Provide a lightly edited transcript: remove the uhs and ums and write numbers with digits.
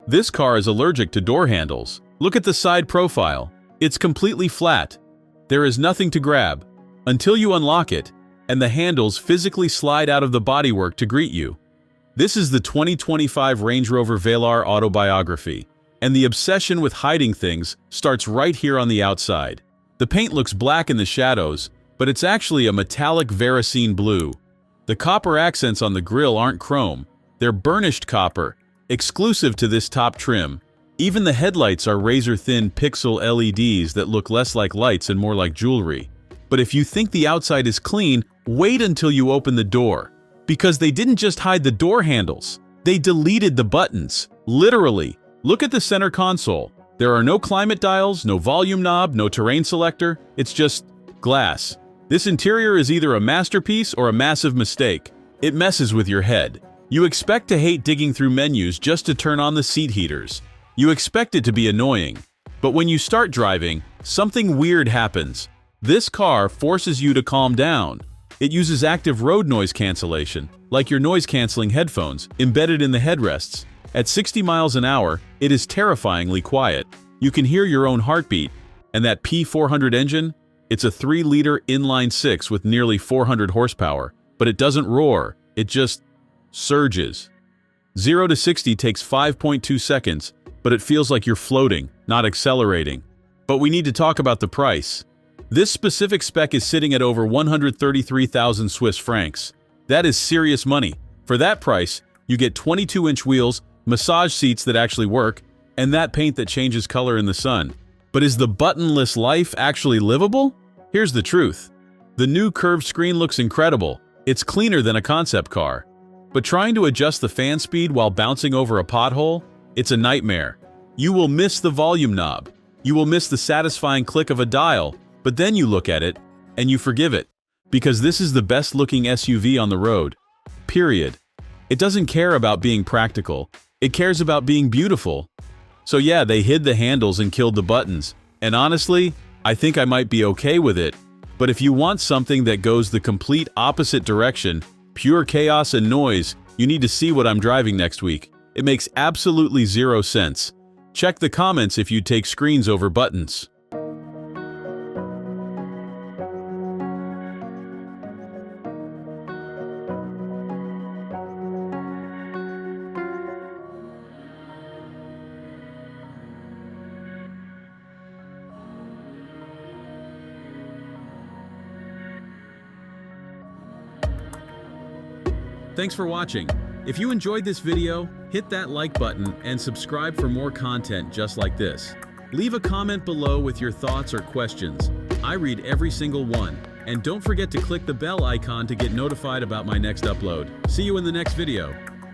This car is allergic to door handles. Look at the side profile. It's completely flat. There is nothing to grab until you unlock it, and the handles physically slide out of the bodywork to greet you. This is the 2025 Range Rover Velar Autobiography, and the obsession with hiding things starts right here on the outside. The paint looks black in the shadows, but it's actually a metallic Veracene blue. The copper accents on the grille aren't chrome, they're burnished copper, exclusive to this top trim. Even the headlights are razor-thin pixel LEDs that look less like lights and more like jewelry. But if you think the outside is clean, wait until you open the door. Because they didn't just hide the door handles, they deleted the buttons. Literally. Look at the center console. There are no climate dials, no volume knob, no terrain selector. It's just glass. This interior is either a masterpiece or a massive mistake. It messes with your head. You expect to hate digging through menus just to turn on the seat heaters. You expect it to be annoying. But when you start driving, something weird happens. This car forces you to calm down. It uses active road noise cancellation, like your noise-canceling headphones, embedded in the headrests. At 60 miles an hour, it is terrifyingly quiet. You can hear your own heartbeat. And that P400 engine? It's a 3-liter inline-six with nearly 400 horsepower. But it doesn't roar, it just surges. 0 to 60 takes 5.2 seconds, but it feels like you're floating, not accelerating. But we need to talk about the price. This specific spec is sitting at over 133,000 Swiss francs. That is serious money. For that price, you get 22-inch wheels, massage seats that actually work, and that paint that changes color in the sun. But is the buttonless life actually livable? Here's the truth. The new curved screen looks incredible. It's cleaner than a concept car. But trying to adjust the fan speed while bouncing over a pothole? It's a nightmare. You will miss the volume knob. You will miss the satisfying click of a dial, but then you look at it, and you forgive it. Because this is the best-looking SUV on the road. Period. It doesn't care about being practical. It cares about being beautiful. So yeah, they hid the handles and killed the buttons. And honestly, I think I might be okay with it. But if you want something that goes the complete opposite direction, pure chaos and noise, you need to see what I'm driving next week. It makes absolutely zero sense. Check the comments if you'd take screens over buttons. Thanks for watching. If you enjoyed this video, hit that like button and subscribe for more content just like this. Leave a comment below with your thoughts or questions. I read every single one. And don't forget to click the bell icon to get notified about my next upload. See you in the next video.